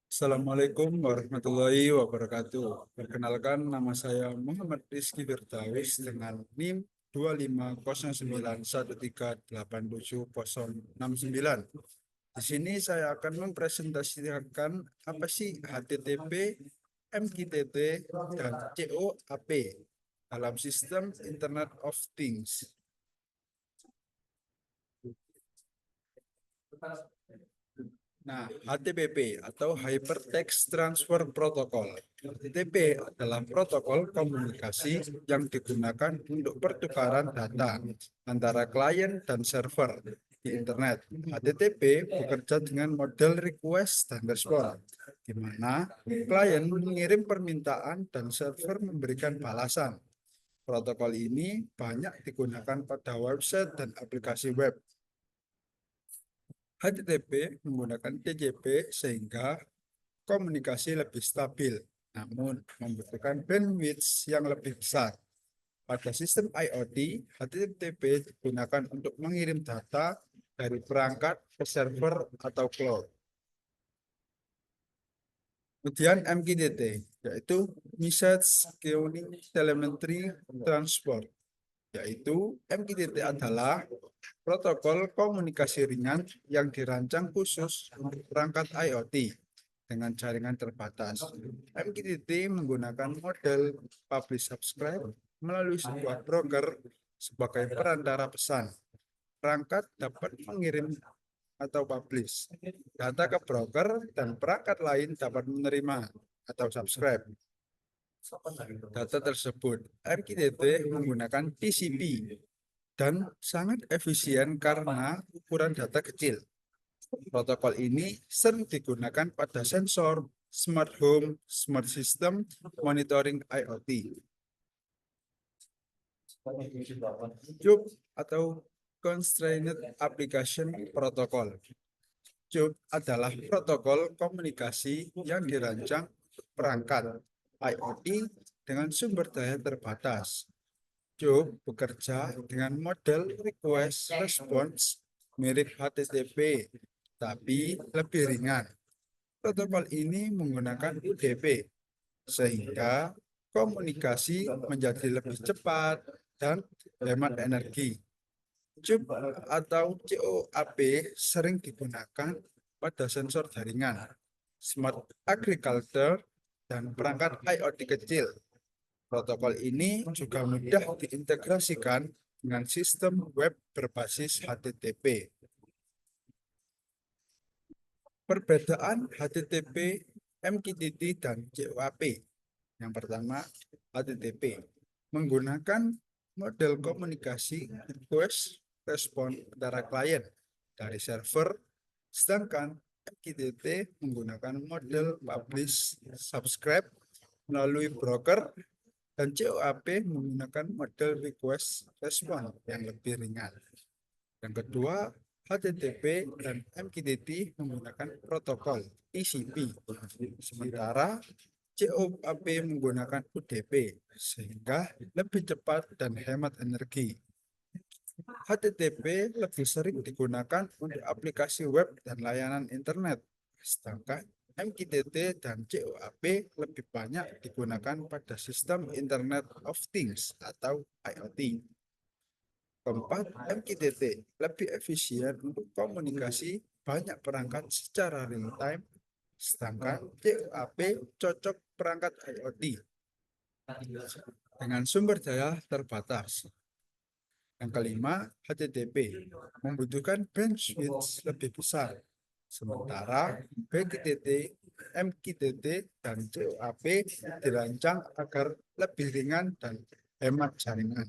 Assalamualaikum warahmatullahi wabarakatuh. Perkenalkan, nama saya Muhammad Rizky Firdaus dengan NIM 25013138769. Di sini saya akan mempresentasikan apa sih HTTP, MQTT, dan COAP dalam sistem Internet of Things. Nah, HTTP atau Hypertext Transfer Protocol. HTTP adalah protokol komunikasi yang digunakan untuk pertukaran data antara klien dan server di internet. HTTP bekerja dengan model request dan respon, di mana klien mengirim permintaan dan server memberikan balasan. Protokol ini banyak digunakan pada website dan aplikasi web. HTTP menggunakan TCP sehingga komunikasi lebih stabil, namun membutuhkan bandwidth yang lebih besar. Pada sistem IoT, HTTP digunakan untuk mengirim data dari perangkat ke server atau cloud. Kemudian MQTT, yaitu Message Queuing Telemetry Transport, yaitu MQTT adalah protokol komunikasi ringan yang dirancang khusus untuk perangkat IoT dengan jaringan terbatas. MQTT menggunakan model publish subscribe melalui sebuah broker sebagai perantara pesan. Perangkat dapat mengirim atau publish data ke broker dan perangkat lain dapat menerima atau subscribe data tersebut. MQTT menggunakan TCP dan sangat efisien karena ukuran data kecil. Protokol ini sering digunakan pada sensor, smart home, smart system, monitoring IoT. CUP atau Constrained Application Protocol. CUP adalah protokol komunikasi yang dirancang perangkat IoT dengan sumber daya terbatas. CUP bekerja dengan model request response mirip HTTP, tapi lebih ringan. Protokol ini menggunakan UDP, sehingga komunikasi menjadi lebih cepat dan hemat energi. CUP atau COAP sering digunakan pada sensor jaringan, smart agriculture, dan perangkat IoT kecil. Protokol ini juga mudah diintegrasikan dengan sistem web berbasis HTTP. Perbedaan HTTP, MQTT, dan COAP. Yang pertama, HTTP menggunakan model komunikasi request respon antara klien dari server, sedangkan MQTT menggunakan model publish subscribe melalui broker, dan COAP menggunakan model request respon yang lebih ringan. Yang kedua, HTTP dan MQTT menggunakan protokol TCP, sementara COAP menggunakan UDP sehingga lebih cepat dan hemat energi. HTTP lebih sering digunakan untuk aplikasi web dan layanan internet, sedangkan MQTT dan COAP lebih banyak digunakan pada sistem Internet of Things atau IoT. Keempat, MQTT lebih efisien untuk komunikasi banyak perangkat secara real-time, sedangkan COAP cocok perangkat IoT dengan sumber daya terbatas. Yang kelima, HTTP membutuhkan bandwidth lebih besar, sementara MQTT, dan COAP dirancang agar lebih ringan dan hemat jaringan.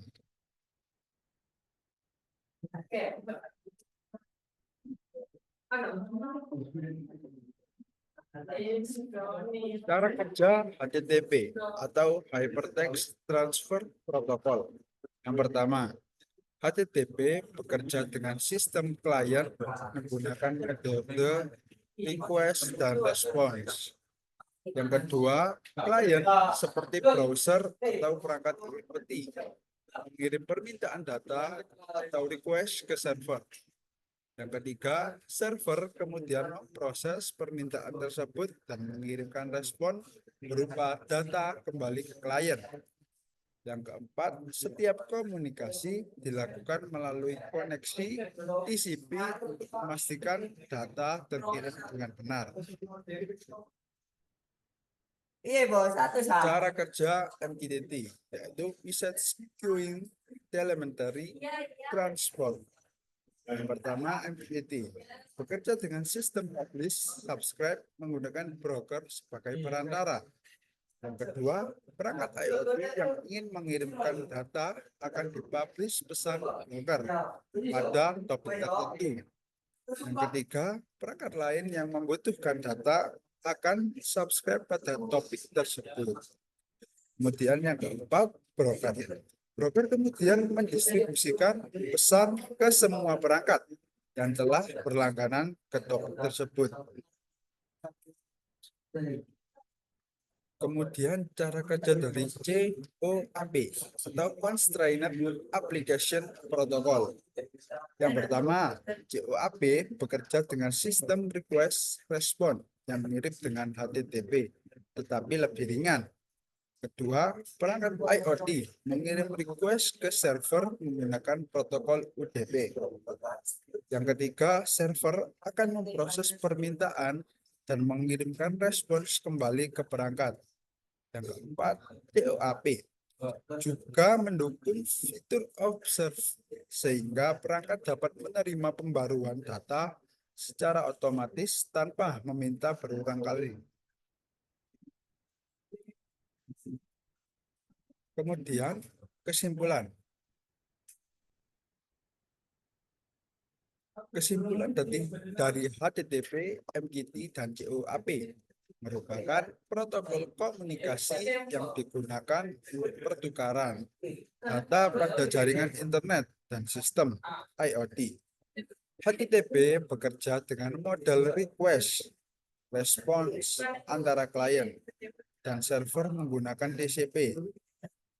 Cara kerja HTTP atau Hypertext Transfer Protocol. Yang pertama, HTTP bekerja dengan sistem klien menggunakan metode request dan response. Yang kedua, klien seperti browser atau perangkat IoT mengirim permintaan data atau request ke server. Yang ketiga, server kemudian memproses permintaan tersebut dan mengirimkan respon berupa data kembali ke klien. Yang keempat, setiap komunikasi dilakukan melalui koneksi TCP untuk memastikan data terkirim dengan benar. Iya bos, satu sama. Cara kerja MQTT yaitu Message Queuing Telemetry Transport. Yang pertama, MQTT bekerja dengan sistem publish subscribe menggunakan broker sebagai perantara. Yang kedua, perangkat IoT yang ingin mengirimkan data akan dipublish pesan broker pada topik tertentu. Yang ketiga, perangkat lain yang membutuhkan data akan subscribe pada topik tersebut. Kemudian yang keempat, broker. Broker kemudian mendistribusikan pesan ke semua perangkat yang telah berlangganan ke topik tersebut. Kemudian cara kerja dari COAP atau Constrained Application Protocol. Yang pertama, COAP bekerja dengan sistem request response yang mirip dengan HTTP, tetapi lebih ringan. Kedua, perangkat IoT mengirim request ke server menggunakan protokol UDP. Yang ketiga, server akan memproses permintaan dan mengirimkan respons kembali ke perangkat. Yang keempat, DOAP juga mendukung fitur observe sehingga perangkat dapat menerima pembaruan data secara otomatis tanpa meminta berulang kali. Kemudian kesimpulan. Kesimpulan dari HTTP, MQTT, dan COAP merupakan protokol komunikasi yang digunakan untuk pertukaran data pada jaringan internet dan sistem IoT. HTTP bekerja dengan model request response antara klien dan server menggunakan TCP,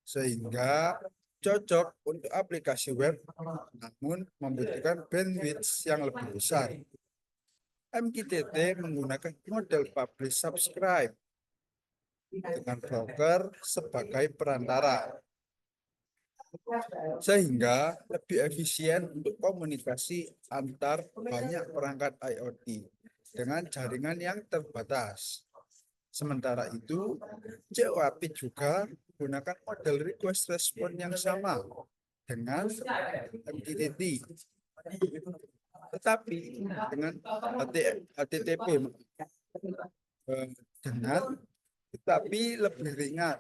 sehingga cocok untuk aplikasi web namun membutuhkan bandwidth yang lebih besar. MQTT menggunakan model publish subscribe dengan broker sebagai perantara, sehingga lebih efisien untuk komunikasi antar banyak perangkat IoT dengan jaringan yang terbatas. Sementara itu, COAP juga menggunakan model request response yang sama dengan MQTT, tetapi dengan HTTP dengan tetapi lebih ringan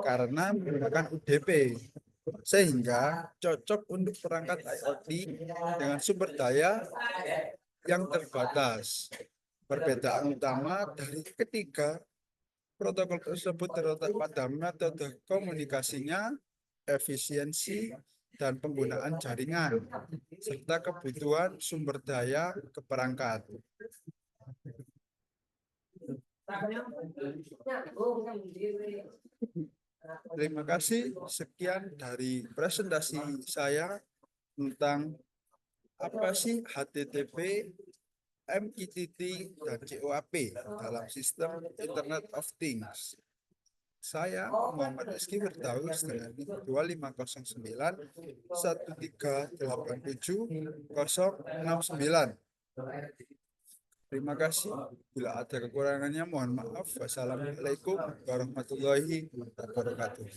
karena menggunakan UDP, sehingga cocok untuk perangkat IoT dengan sumber daya yang terbatas. Perbedaan utama dari ketiga protokol tersebut terletak pada metode komunikasinya, efisiensi, dan penggunaan jaringan, serta kebutuhan sumber daya ke perangkat. Terima kasih. Sekian dari presentasi saya tentang apa sih HTTP, MQTT, dan COAP dalam sistem Internet of Things. Saya Muhammad Rizky Firdaus dengan NIK 2509 1387 069. Terima kasih. Bila ada kekurangannya mohon maaf. Wassalamualaikum warahmatullahi wabarakatuh.